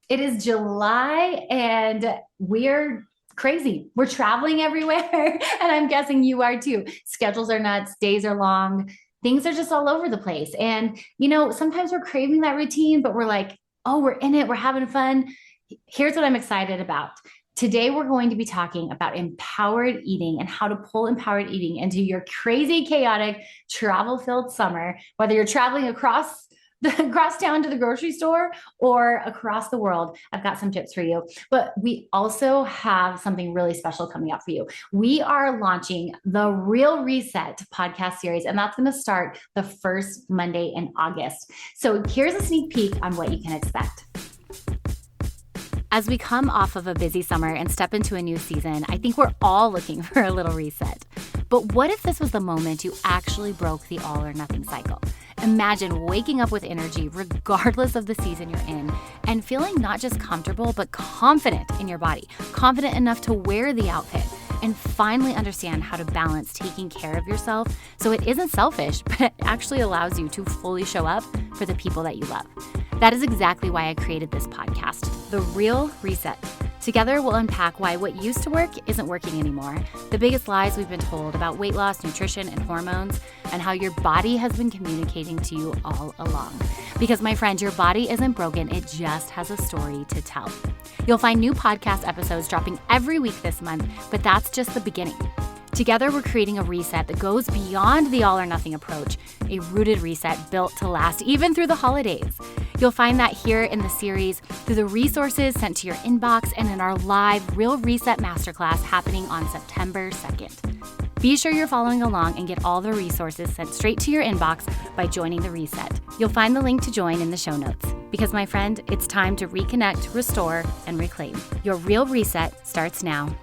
It is July and we're crazy. We're traveling everywhere. And I'm guessing you are too. Schedules are nuts, days are long, things are just all over the place. And, sometimes we're craving that routine, but we're like, oh, we're in it, we're having fun. Here's what I'm excited about. Today, we're going to be talking about empowered eating and how to pull empowered eating into your crazy, chaotic, travel filled summer, whether you're traveling across town to the grocery store or across the world. I've got some tips for you. But we also have something really special coming up for you. We are launching the Real Reset podcast series, and that's going to start the first Monday in August. So here's a sneak peek on what you can expect. As we come off of a busy summer and step into a new season, I think we're all looking for a little reset. But what if this was the moment you actually broke the all or nothing cycle? Imagine waking up with energy regardless of the season you're in and feeling not just comfortable, but confident in your body, confident enough to wear the outfit and finally understand how to balance taking care of yourself so it isn't selfish, but it actually allows you to fully show up for the people that you love. That is exactly why I created this podcast, The Real Reset. Together, we'll unpack why what used to work isn't working anymore, the biggest lies we've been told about weight loss, nutrition, and hormones, and how your body has been communicating to you all along. Because, my friend, your body isn't broken, it just has a story to tell. You'll find new podcast episodes dropping every week this month, but that's just the beginning. Together, we're creating a reset that goes beyond the all or nothing approach, a rooted reset built to last even through the holidays. You'll find that here in the series through the resources sent to your inbox and in our live Real Reset Masterclass happening on September 2nd. Be sure you're following along and get all the resources sent straight to your inbox by joining the reset. You'll find the link to join in the show notes. Because, my friend, it's time to reconnect, restore, and reclaim. Your Real Reset starts now.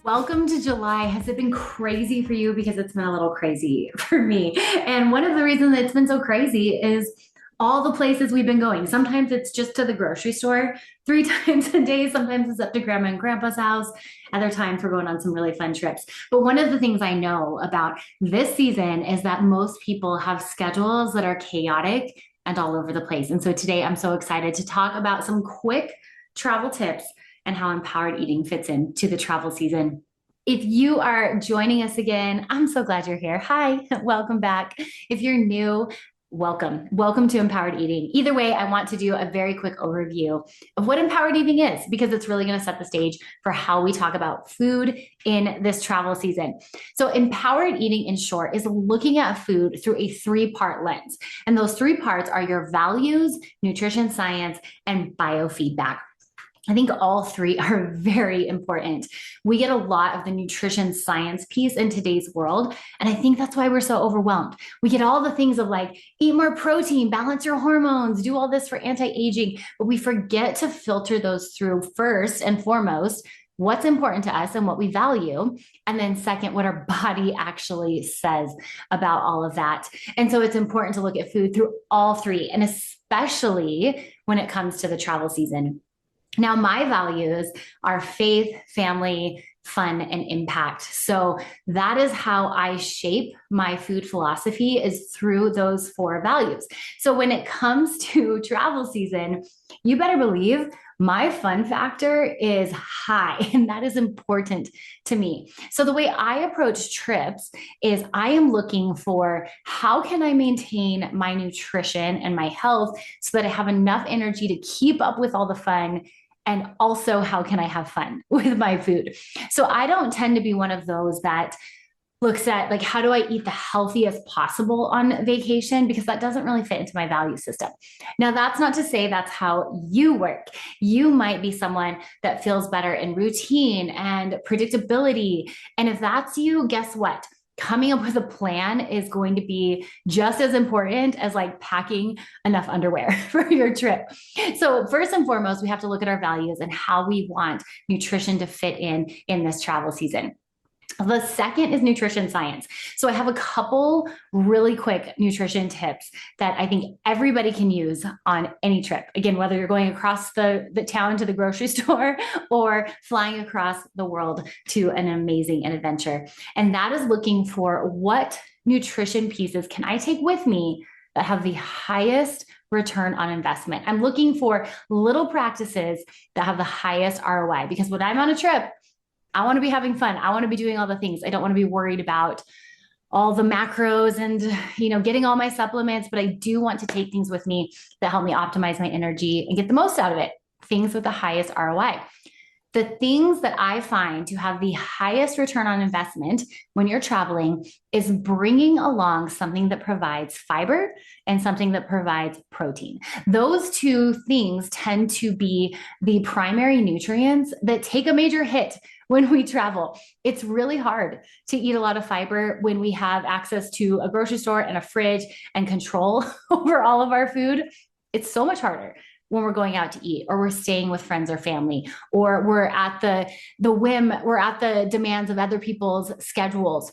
Welcome to July. Has it been crazy for you? Because it's been a little crazy for me. And one of the reasons it's been so crazy is all the places we've been going. Sometimes it's just to the grocery store 3 times a day. Sometimes it's up to grandma and grandpa's house. Other times we're going on some really fun trips. But one of the things I know about this season is that most people have schedules that are chaotic and all over the place. And so today I'm so excited to talk about some quick travel tips and how empowered eating fits into the travel season. If you are joining us again, I'm so glad you're here. Hi, welcome back. If you're new, welcome. Welcome to Empowered Eating. Either way, I want to do a very quick overview of what empowered eating is, because it's really going to set the stage for how we talk about food in this travel season. So empowered eating, in short, is looking at food through a 3-part lens. And those 3 parts are your values, nutrition science, and biofeedback. I think all 3 are very important. We get a lot of the nutrition science piece in today's world. And I think that's why we're so overwhelmed. We get all the things of like, eat more protein, balance your hormones, do all this for anti-aging, but we forget to filter those through first and foremost, what's important to us and what we value. And then second, what our body actually says about all of that. And so it's important to look at food through all 3, and especially when it comes to the travel season. Now, my values are faith, family, fun, and impact. So that is how I shape my food philosophy, is through those 4 values. So when it comes to travel season, you better believe my fun factor is high, and that is important to me. So the way I approach trips is I am looking for how can I maintain my nutrition and my health so that I have enough energy to keep up with all the fun. And also, how can I have fun with my food? So I don't tend to be one of those that looks at like, how do I eat the healthiest possible on vacation? Because that doesn't really fit into my value system. Now, that's not to say that's how you work. You might be someone that feels better in routine and predictability. And if that's you, guess what? Coming up with a plan is going to be just as important as like packing enough underwear for your trip. So first and foremost, we have to look at our values and how we want nutrition to fit in this travel season. The second is nutrition science. So I have a couple really quick nutrition tips that I think everybody can use on any trip. Again, whether you're going across the town to the grocery store or flying across the world to an amazing adventure. And that is looking for what nutrition pieces can I take with me that have the highest return on investment. I'm looking for little practices that have the highest ROI, because when I'm on a trip, I want to be having fun. I want to be doing all the things. I don't want to be worried about all the macros and, getting all my supplements, but I do want to take things with me that help me optimize my energy and get the most out of it. Things with the highest ROI. The things that I find to have the highest return on investment when you're traveling is bringing along something that provides fiber and something that provides protein. Those two things tend to be the primary nutrients that take a major hit when we travel. It's really hard to eat a lot of fiber when we have access to a grocery store and a fridge and control over all of our food. It's so much harder when we're going out to eat, or we're staying with friends or family, or we're at we're at the demands of other people's schedules.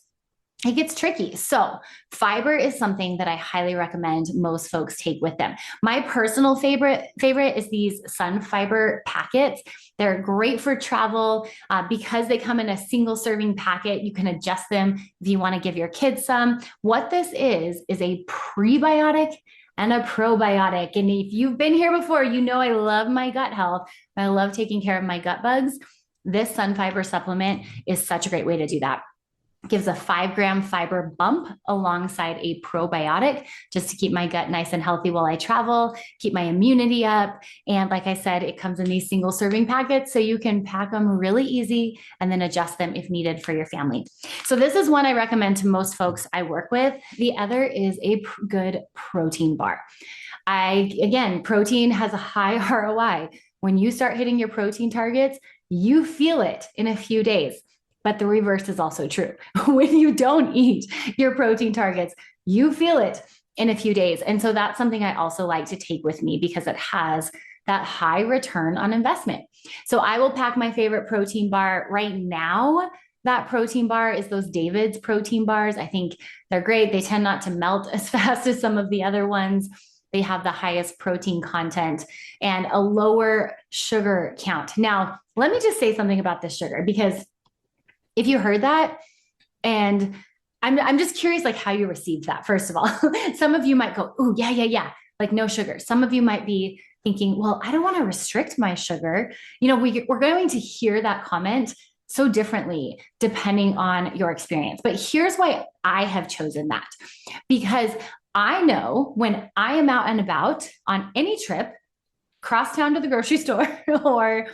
It gets tricky. So fiber is something that I highly recommend most folks take with them. My personal favorite is these sun fiber packets. They're great for travel because they come in a single serving packet. You can adjust them if you want to give your kids some. What this is a prebiotic and a probiotic. And if you've been here before, I love my gut health. I love taking care of my gut bugs. This sun fiber supplement is such a great way to do that. It gives a 5-gram fiber bump alongside a probiotic just to keep my gut nice and healthy while I travel, keep my immunity up. And like I said, it comes in these single serving packets, so you can pack them really easy and then adjust them if needed for your family. So this is one I recommend to most folks I work with. The other is a good protein bar. Protein has a high ROI. When you start hitting your protein targets, you feel it in a few days. But the reverse is also true. When you don't eat your protein targets, you feel it in a few days. And so that's something I also like to take with me because it has that high return on investment. So I will pack my favorite protein bar right now. That protein bar is those David's protein bars. I think they're great. They tend not to melt as fast as some of the other ones. They have the highest protein content and a lower sugar count. Now, let me just say something about this sugar, because if you heard that, and I'm just curious, like how you received that, first of all. Some of you might go, oh, yeah, like no sugar. Some of you might be thinking, well, I don't want to restrict my sugar. We're going to hear that comment so differently depending on your experience. But here's why I have chosen that. Because I know when I am out and about on any trip, cross town to the grocery store or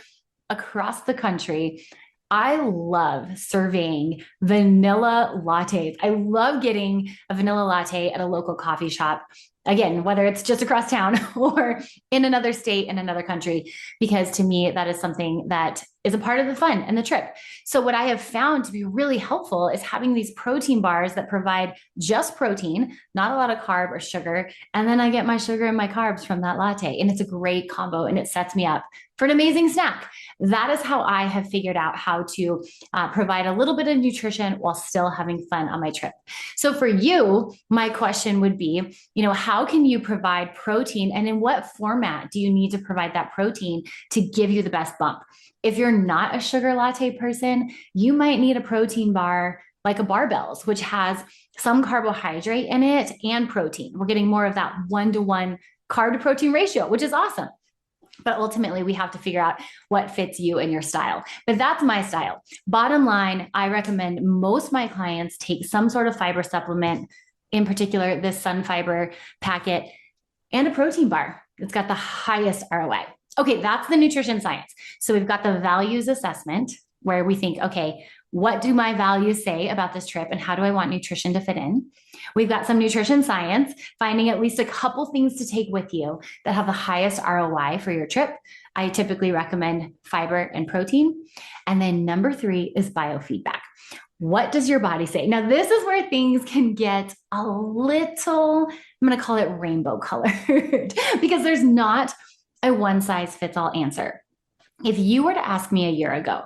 across the country, I love serving vanilla lattes. I love getting a vanilla latte at a local coffee shop. Again, whether it's just across town or in another state, in another country, because to me, that is something that is a part of the fun and the trip. So what I have found to be really helpful is having these protein bars that provide just protein, not a lot of carb or sugar. And then I get my sugar and my carbs from that latte. And it's a great combo and it sets me up for an amazing snack. That is how I have figured out how to provide a little bit of nutrition while still having fun on my trip. So for you, my question would be, how can you provide protein, and in what format do you need to provide that protein to give you the best bump? If you're not a sugar latte person, you might need a protein bar like a Barbells, which has some carbohydrate in it and protein. We're getting more of that 1-to-1 carb to protein ratio, which is awesome. But ultimately, we have to figure out what fits you and your style. But that's my style. Bottom line, I recommend most of my clients take some sort of fiber supplement, in particular, this sun fiber packet and a protein bar. It's got the highest ROI. Okay, that's the nutrition science. So we've got the values assessment where we think, okay, what do my values say about this trip and how do I want nutrition to fit in? We've got some nutrition science, finding at least a couple things to take with you that have the highest ROI for your trip. I typically recommend fiber and protein. And then number 3 is biofeedback. What does your body say? Now, this is where things can get a little, I'm going to call it rainbow colored, because there's not a one-size-fits-all answer. If you were to ask me a year ago,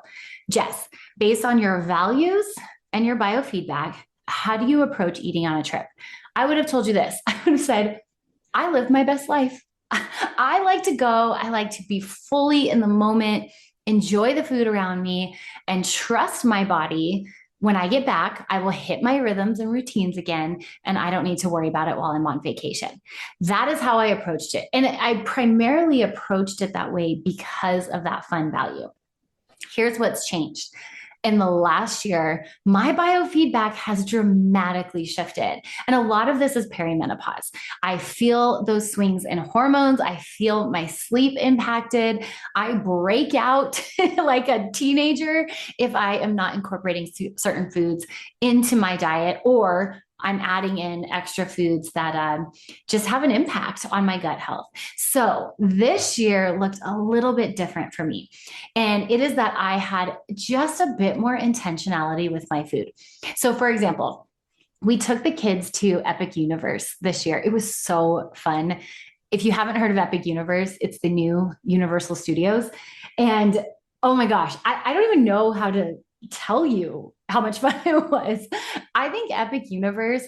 Jess, based on your values and your biofeedback, how do you approach eating on a trip? I would have told you this. I would have said, I live my best life. I like to go. I like to be fully in the moment, enjoy the food around me, and trust my body When I get back, I will hit my rhythms and routines again, and I don't need to worry about it while I'm on vacation. That is how I approached it. And I primarily approached it that way because of that fun value. Here's what's changed. In the last year, my biofeedback has dramatically shifted. And a lot of this is perimenopause. I feel those swings in hormones. I feel my sleep impacted. I break out like a teenager if I am not incorporating certain foods into my diet, or I'm adding in extra foods that just have an impact on my gut health. So this year looked a little bit different for me. And it is that I had just a bit more intentionality with my food. So, for example, we took the kids to Epic Universe this year. It was so fun. If you haven't heard of Epic Universe, it's the new Universal Studios. And oh my gosh, I don't even know how to tell you how much fun it was. I think Epic Universe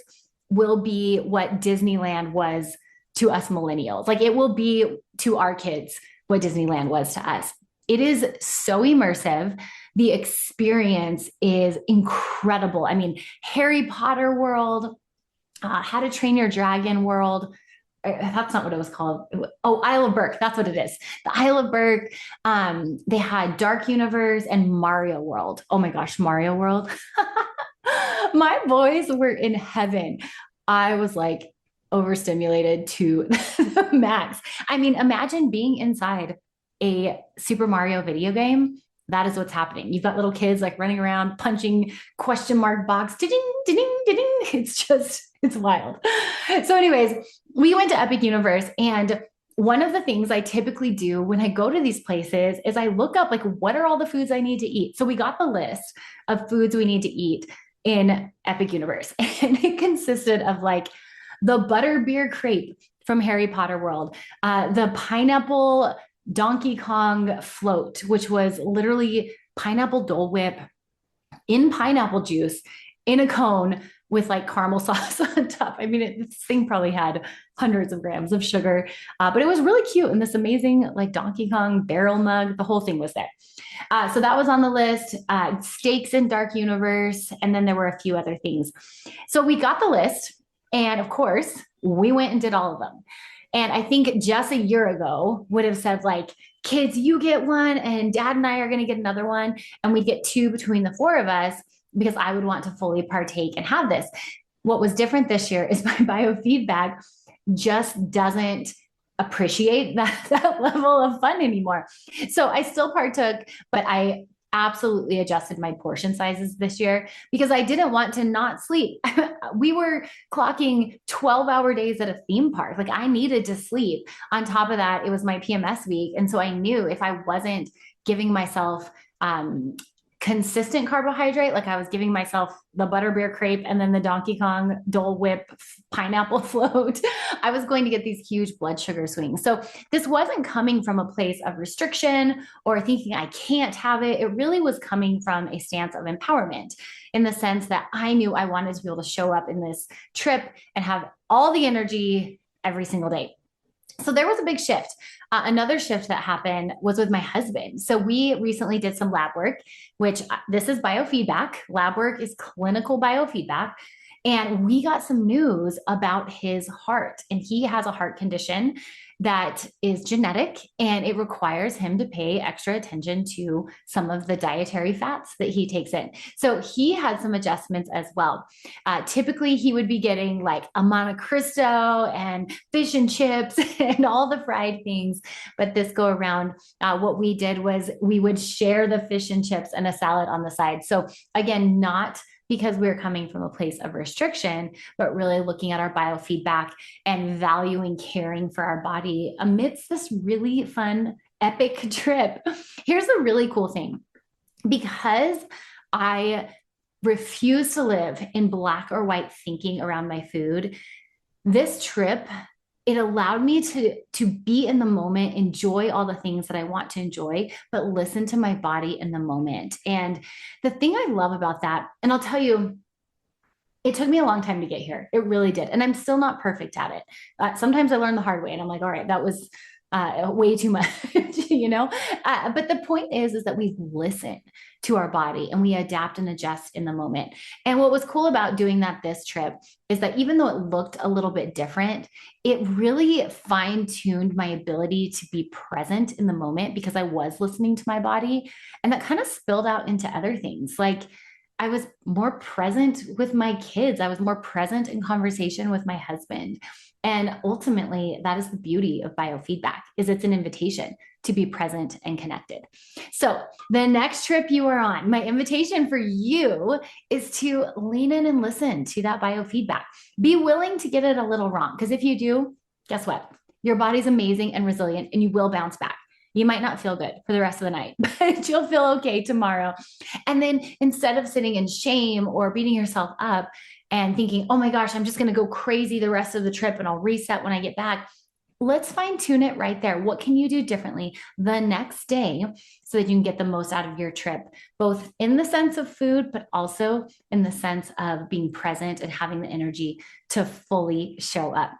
will be what Disneyland was to us millennials. Like it will be to our kids what Disneyland was to us. It is so immersive. The experience is incredible. I mean, Harry Potter world, How to Train Your Dragon world. That's not what it was called. Oh, Isle of Berk. That's what it is. The Isle of Berk. They had Dark Universe and Mario World. Oh my gosh, Mario World. My boys were in heaven. I was like overstimulated to the max. I mean, imagine being inside a Super Mario video game. That is what's happening. You've got little kids like running around, punching question mark box. Ding, ding, ding. It's wild. So, anyways, we went to Epic Universe, and one of the things I typically do when I go to these places is I look up like what are all the foods I need to eat. So we got the list of foods we need to eat in Epic Universe, and it consisted of like the butterbeer crepe from Harry Potter World, the pineapple Donkey Kong float, which was literally pineapple Dole Whip in pineapple juice in a cone with like caramel sauce on top. I mean, this thing probably had hundreds of grams of sugar, but it was really cute. And this amazing like Donkey Kong barrel mug, the whole thing was there. So that was on the list. Steaks in Dark Universe. And then there were a few other things. So we got the list. And of course, we went and did all of them. And I think just a year ago would have said like, kids, you get one and dad and I are going to get another one. And we get two between the four of us because I would want to fully partake and have this. What was different this year is my biofeedback just doesn't appreciate that level of fun anymore. So I still partook, but I absolutely adjusted my portion sizes this year because I didn't want to not sleep. We were clocking 12-hour days at a theme park. Like I needed to sleep. On top of that, it was my PMS week. And so I knew if I wasn't giving myself consistent carbohydrate, like I was giving myself the butterbeer crepe and then the Donkey Kong Dole Whip pineapple float, I was going to get these huge blood sugar swings. So this wasn't coming from a place of restriction or thinking I can't have it. It really was coming from a stance of empowerment in the sense that I knew I wanted to be able to show up in this trip and have all the energy every single day. So there was a big shift. Another shift that happened was with my husband. So we recently did some lab work, which this is biofeedback. Lab work is clinical biofeedback. And we got some news about his heart. And he has a heart condition that is genetic, and it requires him to pay extra attention to some of the dietary fats that he takes in. So he had some adjustments as well. Typically, he would be getting like a Monte Cristo and fish and chips and all the fried things. But this go around, what we did was we would share the fish and chips and a salad on the side. So again, not because we're coming from a place of restriction, but really looking at our biofeedback and valuing caring for our body amidst this really fun, epic trip. Here's the really cool thing. Because I refuse to live in black or white thinking around my food, this trip, it allowed me to be in the moment, enjoy all the things that I want to enjoy, but listen to my body in the moment. And the thing I love about that, and I'll tell you, it took me a long time to get here. It really did. And I'm still not perfect at it. Sometimes I learn the hard way and I'm like, all right, that was way too much, you know? But the point is that we listen to our body and we adapt and adjust in the moment. And what was cool about doing that this trip is that even though it looked a little bit different, it really fine-tuned my ability to be present in the moment because I was listening to my body. And that kind of spilled out into other things. Like I was more present with my kids. I was more present in conversation with my husband. And ultimately, that is the beauty of biofeedback, is it's an invitation to be present and connected. So the next trip you are on, my invitation for you is to lean in and listen to that biofeedback. Be willing to get it a little wrong, because if you do, guess what? Your body's amazing and resilient, and you will bounce back. You might not feel good for the rest of the night, but you'll feel okay tomorrow. And then instead of sitting in shame or beating yourself up and thinking, oh my gosh, I'm just going to go crazy the rest of the trip and I'll reset when I get back, let's fine tune it right there. What can you do differently the next day so that you can get the most out of your trip, both in the sense of food, but also in the sense of being present and having the energy to fully show up.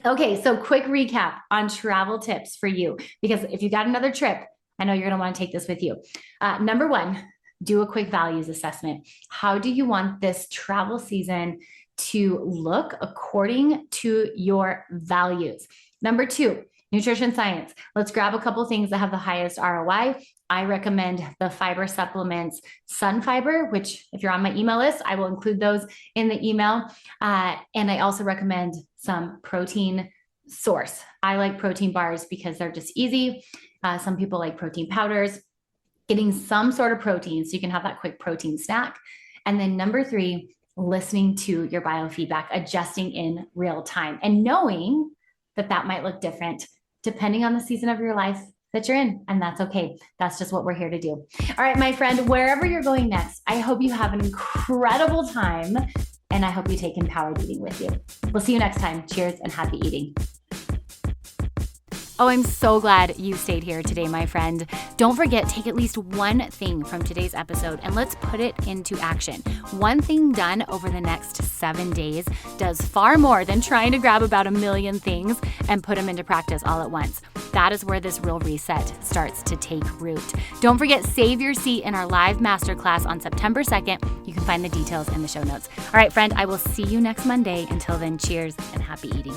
Okay, so quick recap on travel tips for you, because if you got another trip, I know you're going to want to take this with you. Number one, do a quick values assessment. How do you want this travel season to look according to your values? Number two, nutrition science. Let's grab a couple things that have the highest ROI. I recommend the fiber supplements, Sun Fiber, which if you're on my email list, I will include those in the email. And I also recommend some protein source. I like protein bars because they're just easy. Some people like protein powders. Getting some sort of protein so you can have that quick protein snack. And then number three, listening to your biofeedback, adjusting in real time, and knowing that that might look different depending on the season of your life that you're in. And that's okay. That's just what we're here to do. All right, my friend, wherever you're going next, I hope you have an incredible time, and I hope you take empowered eating with you. We'll see you next time. Cheers and happy eating. Oh, I'm so glad you stayed here today, my friend. Don't forget, take at least one thing from today's episode and let's put it into action. One thing done over the next 7 days does far more than trying to grab about 1 million things and put them into practice all at once. That is where this real reset starts to take root. Don't forget, save your seat in our live masterclass on September 2nd. You can find the details in the show notes. All right, friend, I will see you next Monday. Until then, cheers and happy eating.